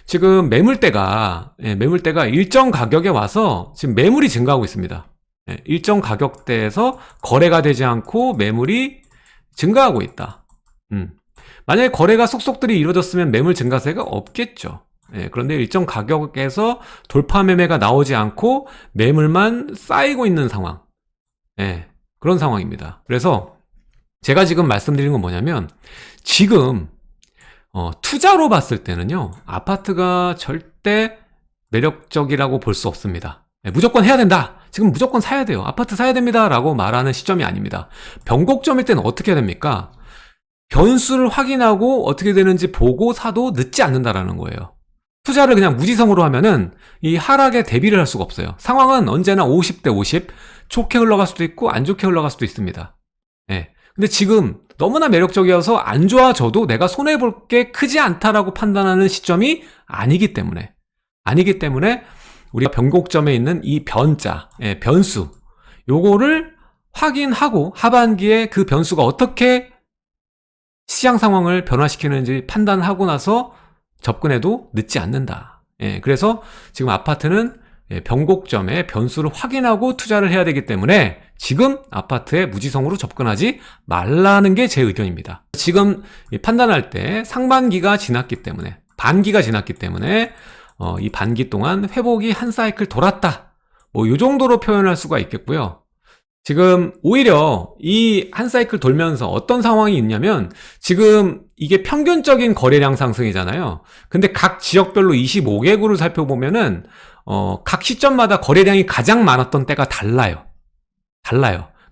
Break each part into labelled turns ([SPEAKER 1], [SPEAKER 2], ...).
[SPEAKER 1] 지금 매물대가 일정 가격에 와서 지금 매물이 증가하고 있습니다. 일정 가격대에서 거래가 되지 않고 매물이 증가하고 있다. 만약에 거래가 속속들이 이루어졌으면 매물 증가세가 없겠죠. 그런데 일정 가격에서 돌파 매매가 나오지 않고 매물만 쌓이고 있는 상황. 그런 상황입니다. 그래서 제가 지금 말씀드리는 건 뭐냐면, 지금 투자로 봤을 때는요, 아파트가 절대 매력적이라고 볼 수 없습니다. 무조건 해야 된다, 지금 무조건 사야 돼요, 아파트 사야 됩니다 라고 말하는 시점이 아닙니다. 변곡점일 때는 어떻게 해야 됩니까? 변수를 확인하고 어떻게 되는지 보고 사도 늦지 않는다라는 거예요. 투자를 그냥 무지성으로 하면은 이 하락에 대비를 할 수가 없어요. 상황은 언제나 50대 50, 좋게 흘러갈 수도 있고 안 좋게 흘러갈 수도 있습니다. 근데 지금 너무나 매력적이어서 안 좋아져도 내가 손해볼 게 크지 않다라고 판단하는 시점이 아니기 때문에 우리가 변곡점에 있는 이 변자, 변수, 요거를 확인하고 하반기에 그 변수가 어떻게 시장 상황을 변화시키는지 판단하고 나서 접근해도 늦지 않는다. 그래서 지금 아파트는 변곡점에 변수를 확인하고 투자를 해야 되기 때문에 지금 아파트에 무지성으로 접근하지 말라는 게 제 의견입니다. 지금 판단할 때 상반기가 지났기 때문에, 반기가 지났기 때문에 이 반기 동안 회복이 한 사이클 돌았다, 뭐 이 정도로 표현할 수가 있겠고요. 지금 오히려 이 한 사이클 돌면서 어떤 상황이 있냐면, 지금 이게 평균적인 거래량 상승이잖아요. 근데 각 지역별로 25개구를 살펴보면은 각 시점마다 거래량이 가장 많았던 때가 달라요.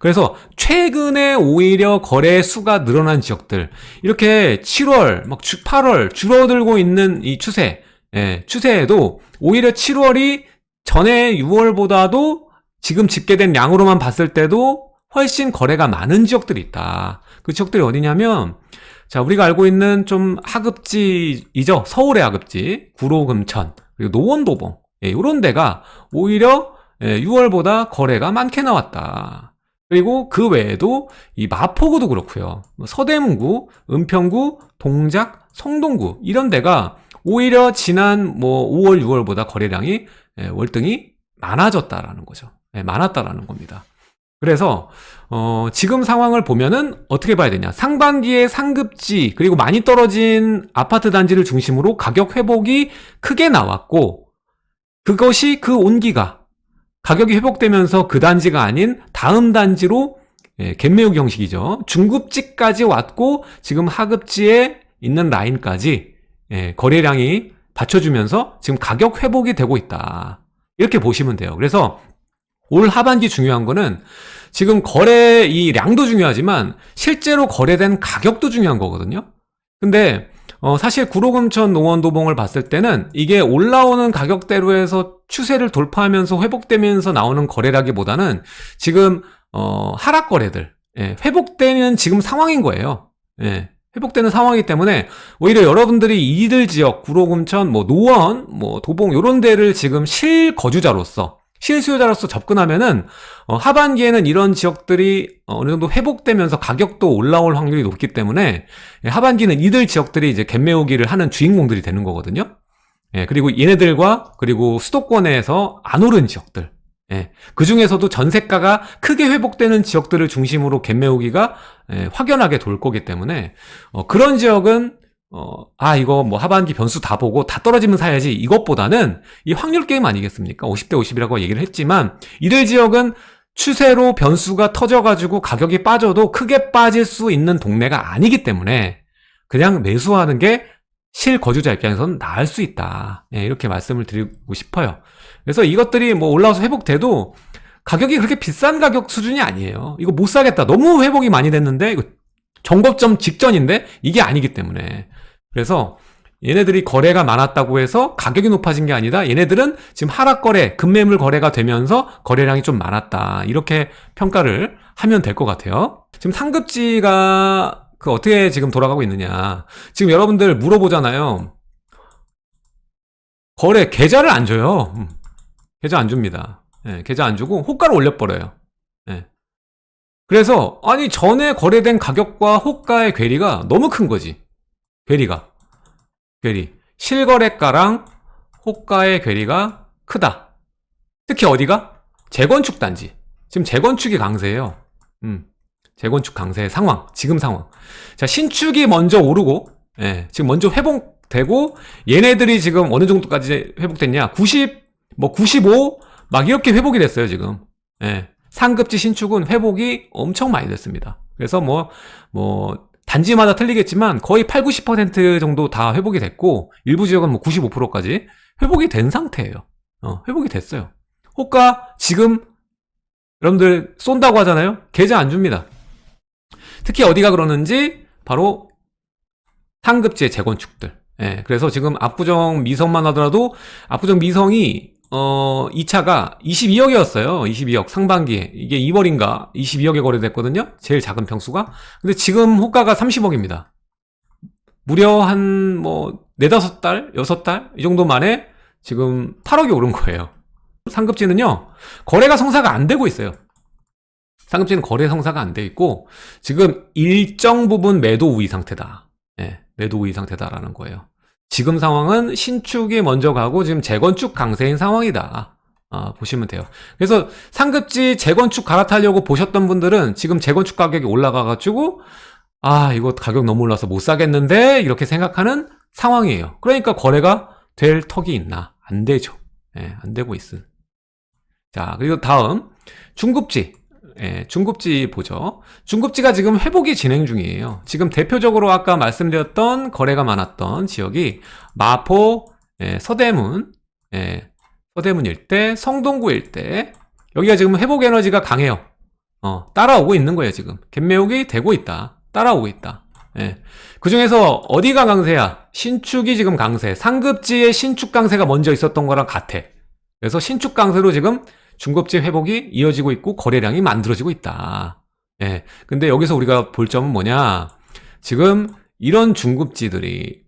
[SPEAKER 1] 그래서 최근에 오히려 거래 수가 늘어난 지역들, 이렇게 7월, 막 8월 줄어들고 있는 이 추세에도 오히려 7월이 전에 6월보다도 지금 집계된 양으로만 봤을 때도 훨씬 거래가 많은 지역들이 있다. 그 지역들이 어디냐면, 자, 우리가 알고 있는 좀 하급지이죠. 서울의 하급지, 구로, 금천, 그리고 노원도봉, 이런 데가 오히려 6월보다 거래가 많게 나왔다. 그리고 그 외에도 이 마포구도 그렇고요, 서대문구, 은평구, 동작, 성동구, 이런 데가 오히려 지난 5월, 6월보다 거래량이 월등히 많아졌다라는 거죠. 많았다라는 겁니다. 그래서 지금 상황을 보면은 어떻게 봐야 되냐, 상반기에 상급지 그리고 많이 떨어진 아파트 단지를 중심으로 가격 회복이 크게 나왔고, 그것이 그 온기가 가격이 회복되면서 그 단지가 아닌 다음 단지로 갭매우기 형식이죠. 중급지까지 왔고 지금 하급지에 있는 라인까지 거래량이 받쳐주면서 지금 가격 회복이 되고 있다, 이렇게 보시면 돼요. 그래서 올 하반기 중요한 거는, 지금 거래 이 량도 중요하지만 실제로 거래된 가격도 중요한 거거든요. 근데 사실 구로금천 노원도봉을 봤을 때는 이게 올라오는 가격대로 해서 추세를 돌파하면서 회복되면서 나오는 거래라기보다는 지금 하락 거래들, 회복되는 지금 상황인 거예요. 회복되는 상황이기 때문에 오히려 여러분들이 이들 지역, 구로금천, 노원, 도봉, 요런 데를 지금 실수요자로서 접근하면은 하반기에는 이런 지역들이 어느 정도 회복되면서 가격도 올라올 확률이 높기 때문에 하반기는 이들 지역들이 이제 갭매우기를 하는 주인공들이 되는 거거든요. 그리고 얘네들과, 그리고 수도권에서 안 오른 지역들, 그 중에서도 전세가가 크게 회복되는 지역들을 중심으로 갭매우기가 확연하게 돌 거기 때문에 그런 지역은 이거 하반기 변수 다 보고 다 떨어지면 사야지, 이것보다는 이 확률 게임 아니겠습니까? 50대 50이라고 얘기를 했지만 이들 지역은 추세로 변수가 터져가지고 가격이 빠져도 크게 빠질 수 있는 동네가 아니기 때문에 그냥 매수하는 게 실거주자 입장에서는 나을 수 있다, 이렇게 말씀을 드리고 싶어요. 그래서 이것들이 올라와서 회복돼도 가격이 그렇게 비싼 가격 수준이 아니에요. 이거 못 사겠다, 너무 회복이 많이 됐는데, 이거 정고점 직전인데, 이게 아니기 때문에. 그래서 얘네들이 거래가 많았다고 해서 가격이 높아진 게 아니다, 얘네들은 지금 하락 거래, 급매물 거래가 되면서 거래량이 좀 많았다, 이렇게 평가를 하면 될 것 같아요. 지금 상급지가 어떻게 지금 돌아가고 있느냐, 지금 여러분들 물어보잖아요. 거래 계좌를 안 줘요. 계좌 안 줍니다. 계좌 안 주고 호가를 올려버려요. 그래서 전에 거래된 가격과 호가의 괴리가 너무 큰 거지. 괴리. 실거래가랑 호가의 괴리가 크다. 특히 어디가? 재건축 단지. 지금 재건축이 강세예요. 재건축 강세의 상황, 지금 상황. 자, 신축이 먼저 오르고, 예, 지금 먼저 회복되고, 얘네들이 지금 어느 정도까지 회복됐냐? 90, 95, 막 이렇게 회복이 됐어요, 지금. 예, 상급지 신축은 회복이 엄청 많이 됐습니다. 그래서 단지마다 틀리겠지만 거의 8, 90% 정도 다 회복이 됐고, 일부 지역은 95%까지 회복이 된 상태예요. 회복이 됐어요. 호가 지금 여러분들 쏜다고 하잖아요. 계좌 안 줍니다. 특히 어디가 그러는지 바로 상급지의 재건축들. 예, 그래서 지금 압구정 미성만 하더라도 압구정 미성이 2차가 22억이었어요. 22억 상반기에. 이게 2월인가 22억에 거래됐거든요. 제일 작은 평수가. 근데 지금 호가가 30억입니다. 무려 한 4-5달, 6달 이 정도 만에 지금 8억이 오른 거예요. 상급지는요, 거래가 성사가 안 되고 있어요. 상급지는 거래 성사가 안 돼 있고, 지금 일정 부분 매도 우위 상태다. 예, 매도 우위 상태다라는 거예요. 지금 상황은 신축이 먼저 가고, 지금 재건축 강세인 상황이다. 보시면 돼요. 그래서 상급지 재건축 갈아타려고 보셨던 분들은 지금 재건축 가격이 올라가가지고, 이거 가격 너무 올라서 못 사겠는데, 이렇게 생각하는 상황이에요. 그러니까 거래가 될 턱이 있나? 안 되죠. 예, 안 되고 있음. 자, 그리고 다음 중급지. 예, 중급지 보죠. 중급지가 지금 회복이 진행 중이에요. 지금 대표적으로 아까 말씀드렸던 거래가 많았던 지역이 마포, 서대문, 서대문 일대, 성동구 일대. 여기가 지금 회복 에너지가 강해요. 따라오고 있는 거예요, 지금. 갭매혹이 되고 있다. 따라오고 있다. 예. 그 중에서 어디가 강세야? 신축이 지금 강세. 상급지의 신축 강세가 먼저 있었던 거랑 같아. 그래서 신축 강세로 지금 중급지 회복이 이어지고 있고 거래량이 만들어지고 있다. 예. 근데 여기서 우리가 볼 점은 뭐냐? 지금 이런 중급지들이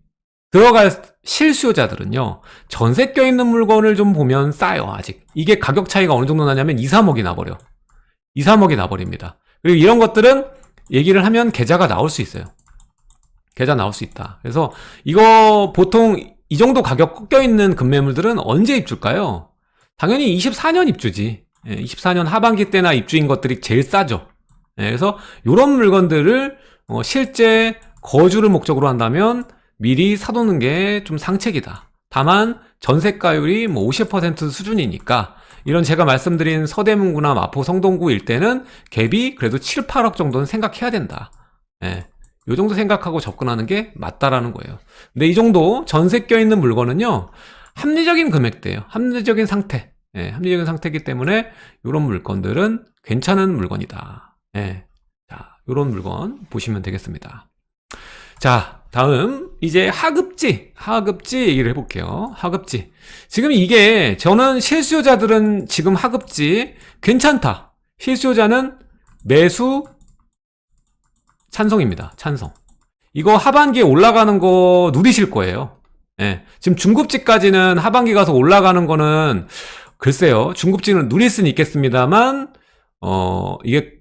[SPEAKER 1] 들어갈 실수요자들은요, 전세 껴있는 물건을 좀 보면 싸요, 아직. 이게 가격 차이가 어느 정도 나냐면 2, 3억이 나버려. 2, 3억이 나버립니다. 그리고 이런 것들은 얘기를 하면 계좌가 나올 수 있어요. 계좌 나올 수 있다. 그래서 이거 보통 이 정도 가격 꺾여있는 급매물들은 언제 입주일까요? 당연히 24년 입주지. 24년 하반기 때나 입주인 것들이 제일 싸죠. 그래서 이런 물건들을 실제 거주를 목적으로 한다면 미리 사두는 게 좀 상책이다. 다만 전세가율이 50% 수준이니까 이런 제가 말씀드린 서대문구나 마포 성동구 일대는 갭이 그래도 7, 8억 정도는 생각해야 된다. 요 정도 생각하고 접근하는 게 맞다라는 거예요. 근데 이 정도 전세 껴있는 물건은요, 합리적인 금액대예요. 합리적인 상태. 합리적인 상태이기 때문에 이런 물건들은 괜찮은 물건이다. 자, 이런 물건 보시면 되겠습니다. 자, 다음 이제 하급지 얘기를 해볼게요. 하급지. 지금 이게 저는 실수요자들은 지금 하급지 괜찮다. 실수요자는 매수 찬성입니다. 찬성. 이거 하반기에 올라가는 거 누리실 거예요. 지금 중급지까지는 하반기 가서 올라가는 거는 글쎄요. 중급지는 누릴 수는 있겠습니다만 이게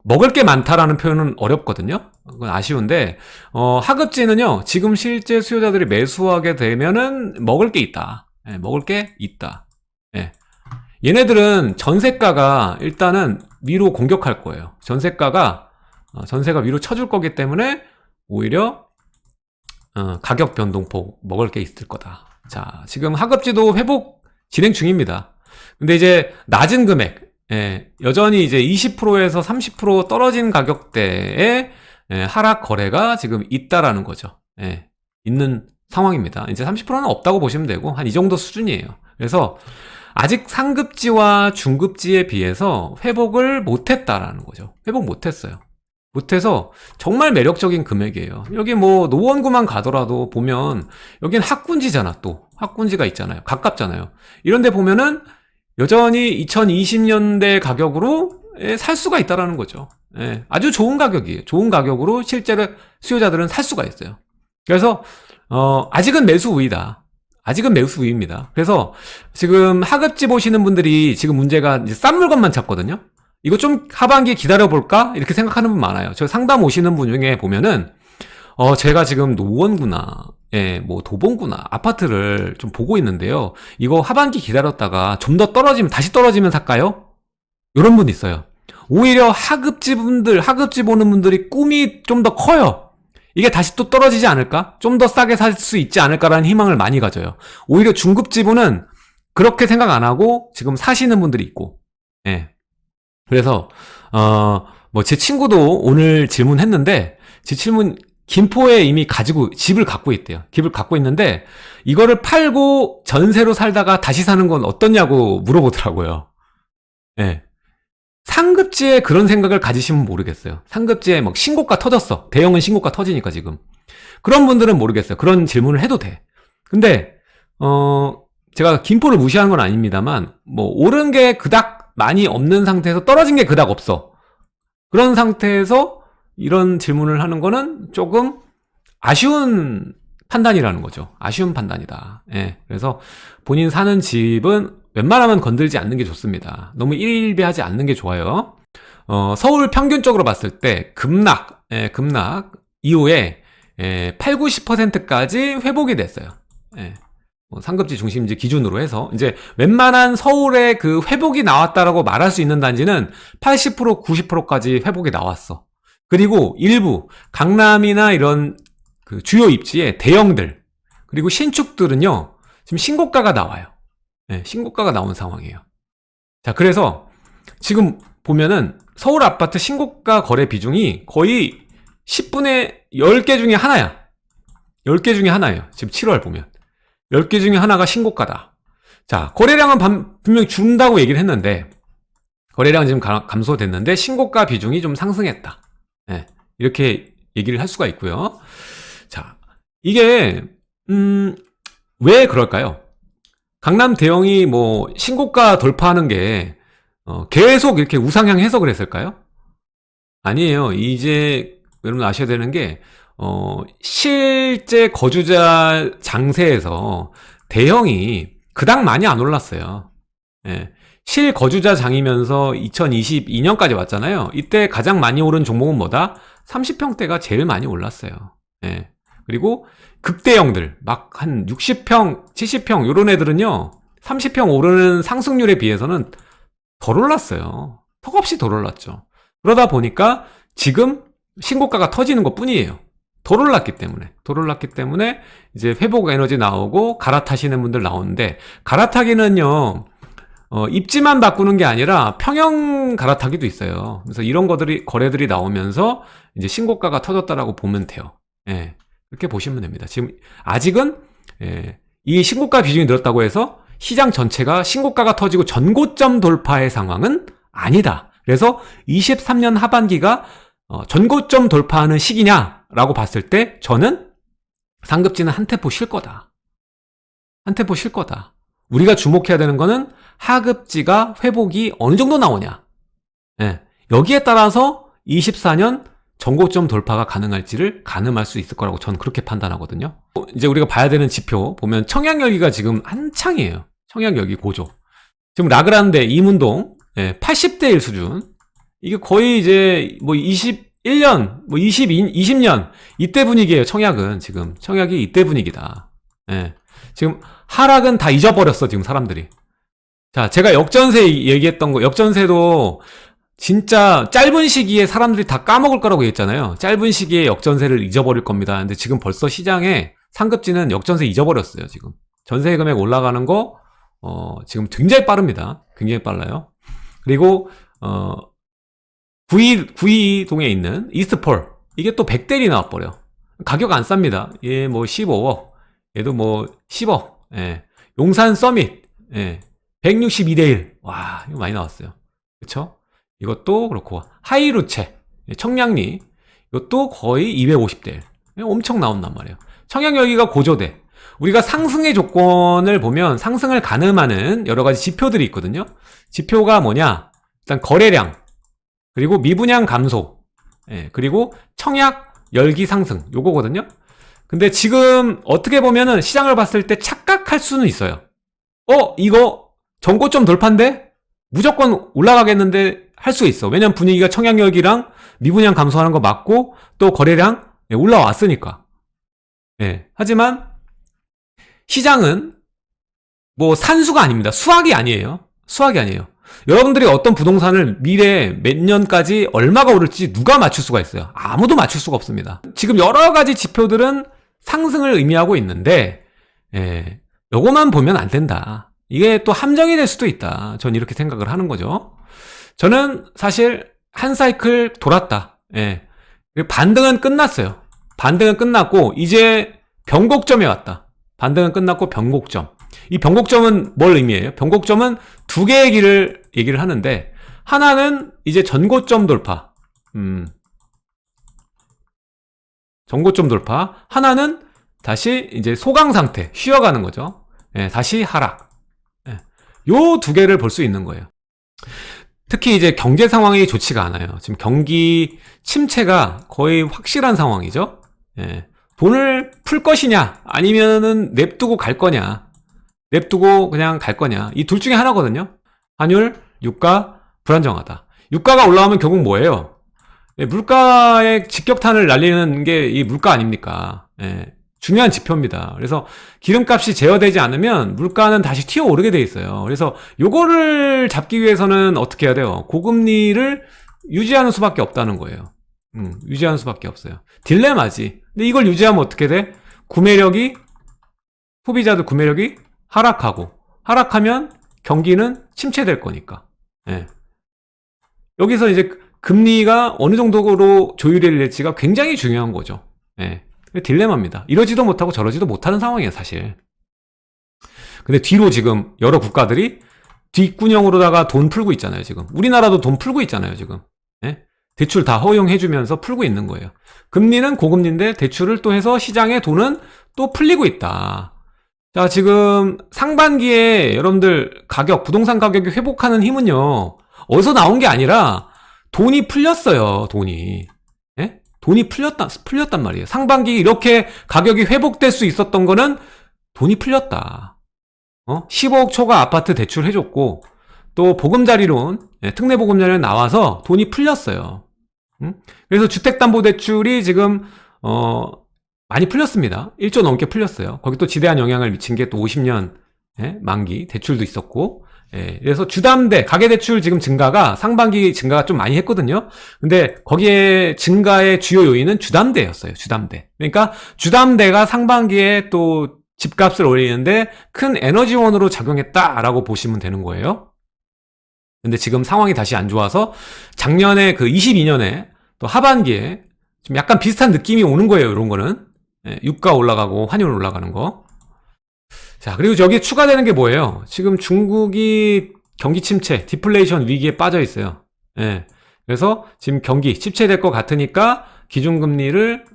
[SPEAKER 1] 먹을 게 많다라는 표현은 어렵거든요. 그건 아쉬운데 하급지는요. 지금 실제 수요자들이 매수하게 되면은 먹을 게 있다. 먹을 게 있다. 얘네들은 전세가가 일단은 위로 공격할 거예요. 전세가 위로 쳐줄 거기 때문에 오히려 가격 변동폭 먹을 게 있을 거다. 자, 지금 하급지도 회복 진행 중입니다. 근데 이제 낮은 금액, 여전히 이제 20%에서 30% 떨어진 가격대에 하락 거래가 지금 있다라는 거죠. 있는 상황입니다. 이제 30%는 없다고 보시면 되고 한 이 정도 수준이에요. 그래서 아직 상급지와 중급지에 비해서 회복을 못했다라는 거죠. 회복 못했어요. 못해서 정말 매력적인 금액이에요. 여기 노원구만 가더라도 보면 여긴 학군지잖아. 또 학군지가 있잖아요. 가깝잖아요. 이런데 보면은 여전히 2020년대 가격으로 살 수가 있다라는 거죠. 아주 좋은 가격이에요. 좋은 가격으로 실제로 수요자들은 살 수가 있어요. 그래서 아직은 매수 우위다. 아직은 매수 우위입니다. 그래서 지금 하급지 보시는 분들이 지금 문제가 이제 싼 물건만 찾거든요. 이거 좀 하반기에 기다려볼까? 이렇게 생각하는 분 많아요. 저 상담 오시는 분 중에 보면은, 제가 지금 노원구나, 예, 뭐 도봉구나, 아파트를 좀 보고 있는데요. 이거 하반기 기다렸다가 좀 더 떨어지면, 다시 떨어지면 살까요? 이런 분 있어요. 오히려 하급지 오는 분들이 꿈이 좀 더 커요. 이게 다시 또 떨어지지 않을까? 좀 더 싸게 살 수 있지 않을까라는 희망을 많이 가져요. 오히려 중급지분은 그렇게 생각 안 하고 지금 사시는 분들이 있고, 예. 그래서, 뭐 제 친구도 오늘 질문했는데, 제 질문, 김포에 이미 집을 갖고 있대요. 집을 갖고 있는데, 이거를 팔고 전세로 살다가 다시 사는 건 어떠냐고 물어보더라고요. 예. 상급지에 그런 생각을 가지시면 모르겠어요. 상급지에 막 신고가 터졌어. 대형은 신고가 터지니까 지금. 그런 분들은 모르겠어요. 그런 질문을 해도 돼. 근데, 제가 김포를 무시하는 건 아닙니다만, 뭐, 오른 게 그닥 많이 없는 상태에서 떨어진 게 그닥 없어. 그런 상태에서 이런 질문을 하는 거는 조금 아쉬운 판단이라는 거죠. 아쉬운 판단이다. 예. 그래서 본인 사는 집은 웬만하면 건들지 않는 게 좋습니다. 너무 일비하지 않는 게 좋아요. 서울 평균적으로 봤을 때 급락 이후에 8, 90%까지 회복이 됐어요. 예. 상급지 중심지 기준으로 해서 이제 웬만한 서울의 그 회복이 나왔다라고 말할 수 있는 단지는 80%, 90%까지 회복이 나왔어. 그리고 일부 강남이나 이런 그 주요 입지의 대형들 그리고 신축들은요 지금 신고가가 나와요. 네, 신고가가 나온 상황이에요. 자, 그래서 지금 보면은 서울 아파트 신고가 거래 비중이 거의 10분의 10개 중에 하나야. 10개 중에 하나예요. 지금 7월 보면 10개 중에 하나가 신고가다. 자, 거래량은 분명히 준다고 얘기를 했는데 거래량은 지금 감소됐는데 신고가 비중이 좀 상승했다. 네, 이렇게 얘기를 할 수가 있고요. 자, 이게 왜 그럴까요? 강남 대형이 뭐 신고가 돌파하는 게 계속 이렇게 우상향해서 그랬을까요? 아니에요. 이제 여러분 아셔야 되는 게 실제 거주자 장세에서 대형이 그닥 많이 안 올랐어요. 예. 실거주자장이면서 2022년까지 왔잖아요. 이때 가장 많이 오른 종목은 뭐다? 30평대가 제일 많이 올랐어요. 예. 그리고 극대형들, 막 한 60평, 70평, 요런 애들은요, 30평 오르는 상승률에 비해서는 덜 올랐어요. 턱없이 덜 올랐죠. 그러다 보니까 지금 신고가가 터지는 것 뿐이에요. 덜 올랐기 때문에 이제 회복 에너지 나오고 갈아타시는 분들 나오는데, 갈아타기는요, 입지만 바꾸는 게 아니라 평형 갈아타기도 있어요. 그래서 이런 거래들이 나오면서 이제 신고가가 터졌다라고 보면 돼요. 예. 이렇게 보시면 됩니다. 지금 아직은 이 신고가 비중이 늘었다고 해서 시장 전체가 신고가가 터지고 전고점 돌파의 상황은 아니다. 그래서 23년 하반기가 전고점 돌파하는 시기냐라고 봤을 때 저는 상급지는 한 템포 쉴 거다. 한 템포 쉴 거다. 우리가 주목해야 되는 거는 하급지가 회복이 어느 정도 나오냐. 예. 여기에 따라서 24년 전고점 돌파가 가능할 수 있을 거라고 저는 그렇게 판단하거든요. 이제 우리가 봐야 되는 지표 보면 청약열기가 지금 한창이에요. 청약열기 고조. 지금 라그란데 이문동 80대 1 수준. 이게 거의 이제 뭐 21년, 뭐 20년 이때 분위기예요. 청약이 이때 분위기다. 예. 지금 하락은 다 잊어버렸어, 지금 사람들이. 자, 제가 역전세 얘기했던 거, 역전세도 진짜 짧은 시기에 사람들이 다 까먹을 거라고 얘기했잖아요. 짧은 시기에 역전세를 잊어버릴 겁니다. 근데 지금 벌써 시장에 상급지는 역전세 잊어버렸어요, 지금. 전세 금액 올라가는 거, 지금 굉장히 빠릅니다. 굉장히 빨라요. 그리고, 구이동에 있는 이스트폴. 이게 또 100대리 나와버려. 가격 안 쌉니다. 얘 뭐 15억. 얘도 뭐 10억. 예. 용산 서밋. 예. 162대 1. 와, 이거 많이 나왔어요. 그쵸? 이것도 그렇고, 하이루체, 청량리, 이것도 거의 250대 1. 엄청 나온단 말이에요. 청약열기가 고조돼. 우리가 상승의 조건을 보면 상승을 가늠하는 여러 가지 지표들이 있거든요. 지표가 뭐냐? 일단 거래량, 그리고 미분양 감소, 그리고 청약 열기 상승, 요거거든요. 근데 지금 어떻게 보면은 시장을 봤을 때 착각할 수는 있어요. 이거 전고점 돌파인데? 무조건 올라가겠는데 할 수 있어. 왜냐면 분위기가 청약열기랑 미분양 감소하는 거 맞고 또 거래량 예, 올라왔으니까. 예. 하지만 시장은 뭐 산수가 아닙니다. 수학이 아니에요. 수학이 아니에요. 여러분들이 어떤 부동산을 미래 몇 년까지 얼마가 오를지 누가 맞출 수가 있어요? 아무도 맞출 수가 없습니다. 지금 여러 가지 지표들은 상승을 의미하고 있는데, 예, 요거만 보면 안 된다. 이게 또 함정이 될 수도 있다. 전 이렇게 생각을 하는 거죠. 저는 사실 한 사이클 돌았다. 예. 반등은 끝났어요. 반등은 끝났고 이제 변곡점에 왔다. 반등은 끝났고 변곡점. 이 변곡점은 뭘 의미해요? 변곡점은 두 개의 길을 얘기를 하는데, 하나는 이제 전고점 돌파. 전고점 돌파. 하나는 다시 이제 소강 상태, 쉬어가는 거죠. 예, 다시 하락. 예. 요 두 개를 볼 수 있는 거예요. 특히 이제 경제 상황이 좋지가 않아요. 지금 경기 침체가 거의 확실한 상황이죠. 예. 돈을 풀 것이냐, 아니면은 냅두고 갈 거냐. 냅두고 그냥 갈 거냐. 이 둘 중에 하나거든요. 환율, 유가, 불안정하다. 유가가 올라오면 결국 뭐예요? 예, 물가의 직격탄을 날리는 게 이 물가 아닙니까? 예, 중요한 지표입니다. 그래서 기름값이 제어되지 않으면 물가는 다시 튀어오르게 돼 있어요. 그래서 요거를 잡기 위해서는 어떻게 해야 돼요? 고금리를 유지하는 수밖에 없다는 거예요. 유지하는 수밖에 없어요. 딜레마지. 근데 이걸 유지하면 어떻게 돼? 구매력이, 소비자들 구매력이 하락하고, 하락하면 경기는 침체될 거니까. 예. 여기서 이제 금리가 어느 정도로 조율이 될지가 굉장히 중요한 거죠. 예. 딜레마입니다. 이러지도 못하고 저러지도 못하는 상황이에요, 사실. 근데 뒤로 지금 여러 국가들이 뒷구녕으로다가 돈 풀고 있잖아요, 지금. 우리나라도 돈 풀고 있잖아요, 지금. 예? 대출 다 허용해주면서 풀고 있는 거예요. 금리는 고금리인데 대출을 또 해서 시장에 돈은 또 풀리고 있다. 자, 지금 상반기에 여러분들 부동산 가격이 회복하는 힘은요, 어디서 나온 게 아니라 돈이 풀렸어요, 돈이. 예? 돈이 풀렸단 말이에요. 상반기 이렇게 가격이 회복될 수 있었던 거는 돈이 풀렸다. 15억 초과 아파트 대출 해줬고, 또 보금자리론, 특례 보금자리론 나와서 돈이 풀렸어요. 그래서 주택담보대출이 지금, 많이 풀렸습니다. 1조 넘게 풀렸어요. 거기 또 지대한 영향을 미친 게 또 50년 만기 대출도 있었고, 그래서 주담대 가계대출 지금 증가가 상반기 증가가 좀 많이 했거든요. 근데 거기에 증가의 주요 요인은 주담대였어요. 주담대. 그러니까 주담대가 상반기에 또 집값을 올리는데 큰 에너지원으로 작용했다라고 보시면 되는 거예요. 근데 지금 상황이 다시 안 좋아서 작년에 그 22년에 또 하반기에 좀 약간 비슷한 느낌이 오는 거예요. 이런 거는. 유가 올라가고 환율 올라가는 거. 자, 그리고 여기에 추가되는 게 뭐예요? 지금 중국이 경기 침체, 디플레이션 위기에 빠져 있어요. 예. 그래서 지금 경기 침체될 것 같으니까 기준금리를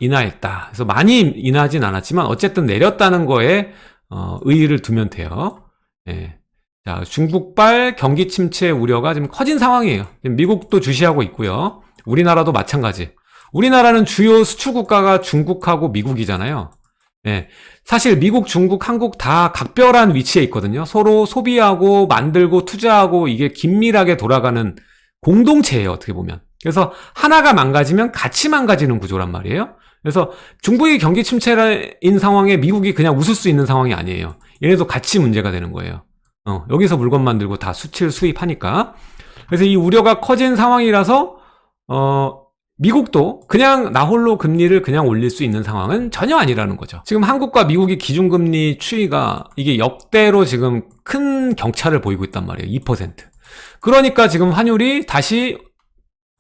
[SPEAKER 1] 인하했다. 그래서 많이 인하하진 않았지만 어쨌든 내렸다는 거에 의의를 두면 돼요. 예. 자, 중국발 경기 침체 우려가 지금 커진 상황이에요. 지금 미국도 주시하고 있고요. 우리나라도 마찬가지. 우리나라는 주요 수출 국가가 중국하고 미국이잖아요. 네. 사실 미국, 중국, 한국 다 각별한 위치에 있거든요. 서로 소비하고 만들고 투자하고 이게 긴밀하게 돌아가는 공동체예요, 어떻게 보면. 그래서 하나가 망가지면 같이 망가지는 구조란 말이에요. 그래서 중국이 경기 침체인 상황에 미국이 그냥 웃을 수 있는 상황이 아니에요. 얘네도 같이 문제가 되는 거예요. 여기서 물건 만들고 다 수입하니까. 그래서 이 우려가 커진 상황이라서 미국도 그냥 나 홀로 금리를 그냥 올릴 수 있는 상황은 전혀 아니라는 거죠. 지금 한국과 미국이 기준금리 추이가 이게 역대로 지금 큰 격차를 보이고 있단 말이에요. 2%. 그러니까 지금 환율이 다시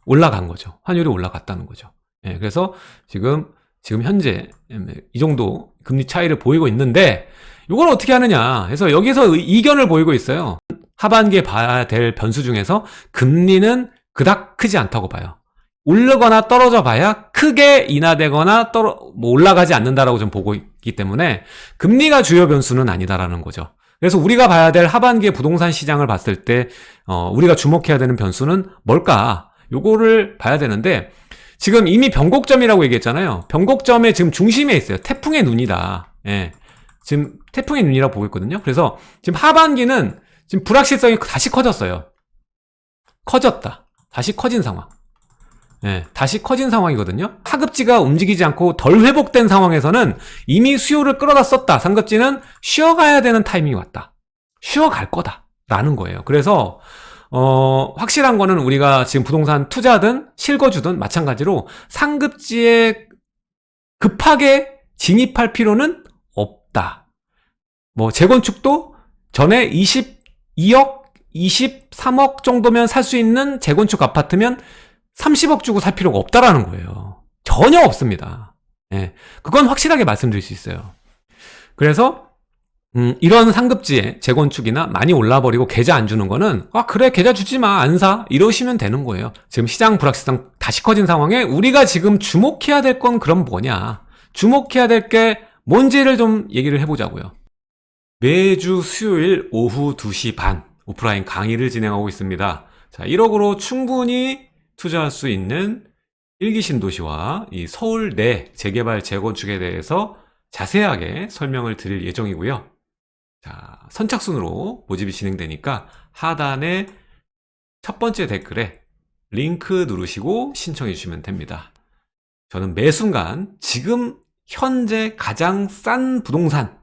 [SPEAKER 1] 올라간 거죠. 환율이 올라갔다는 거죠. 예, 그래서 지금 현재 이 정도 금리 차이를 보이고 있는데 이걸 어떻게 하느냐 해서 여기서 이견을 보이고 있어요. 하반기에 봐야 될 변수 중에서 금리는 그닥 크지 않다고 봐요. 오르거나 떨어져 봐야 크게 인하되거나 올라가지 않는다라고 좀 보고 있기 때문에 금리가 주요 변수는 아니다라는 거죠. 그래서 우리가 봐야 될 하반기의 부동산 시장을 봤을 때 우리가 주목해야 되는 변수는 뭘까? 요거를 봐야 되는데 지금 이미 변곡점이라고 얘기했잖아요. 변곡점의 지금 중심에 있어요. 태풍의 눈이다. 예. 지금 태풍의 눈이라고 보고 있거든요. 그래서 지금 하반기는 지금 불확실성이 다시 커졌어요. 커졌다. 다시 커진 상황. 예, 다시 커진 상황이거든요. 하급지가 움직이지 않고 덜 회복된 상황에서는 이미 수요를 끌어다 썼다. 상급지는 쉬어가야 되는 타이밍이 왔다. 쉬어갈 거다. 라는 거예요. 그래서 확실한 거는 우리가 지금 부동산 투자든 실거주든 마찬가지로 상급지에 급하게 진입할 필요는 없다. 뭐 재건축도 전에 22억, 23억 정도면 살 수 있는 재건축 아파트면 30억 주고 살 필요가 없다라는 거예요. 전혀 없습니다. 예, 그건 확실하게 말씀드릴 수 있어요. 그래서 이런 상급지에 재건축이나 많이 올라버리고 계좌 안 주는 거는 그래 계좌 주지 마, 안 사 이러시면 되는 거예요. 지금 시장 불확실성 다시 커진 상황에 우리가 지금 주목해야 될 건 그럼 뭐냐, 주목해야 될 게 뭔지를 좀 얘기를 해보자고요. 매주 수요일 오후 2시 반 오프라인 강의를 진행하고 있습니다. 자, 1억으로 충분히 투자할 수 있는 1기 신도시와 이 서울 내 재개발 재건축에 대해서 자세하게 설명을 드릴 예정이고요. 자, 선착순으로 모집이 진행되니까 하단에 첫 번째 댓글에 링크 누르시고 신청해 주시면 됩니다. 저는 매 순간 지금 현재 가장 싼 부동산,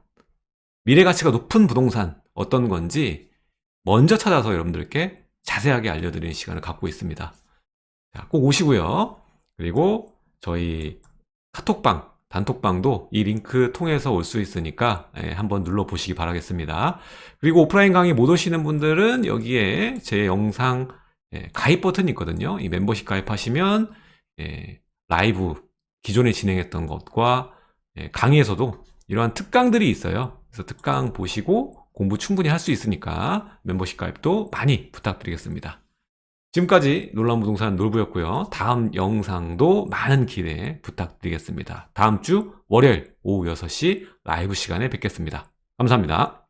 [SPEAKER 1] 미래 가치가 높은 부동산 어떤 건지 먼저 찾아서 여러분들께 자세하게 알려드리는 시간을 갖고 있습니다. 자, 꼭 오시고요. 그리고 저희 카톡방, 단톡방도 이 링크 통해서 올 수 있으니까 한번 눌러보시기 바라겠습니다. 그리고 오프라인 강의 못 오시는 분들은 여기에 제 영상 가입 버튼이 있거든요. 이 멤버십 가입하시면 라이브 기존에 진행했던 것과 강의에서도 이러한 특강들이 있어요. 그래서 특강 보시고 공부 충분히 할 수 있으니까 멤버십 가입도 많이 부탁드리겠습니다. 지금까지 놀라운 부동산 놀부였고요. 다음 영상도 많은 기대 부탁드리겠습니다. 다음 주 월요일 오후 6시 라이브 시간에 뵙겠습니다. 감사합니다.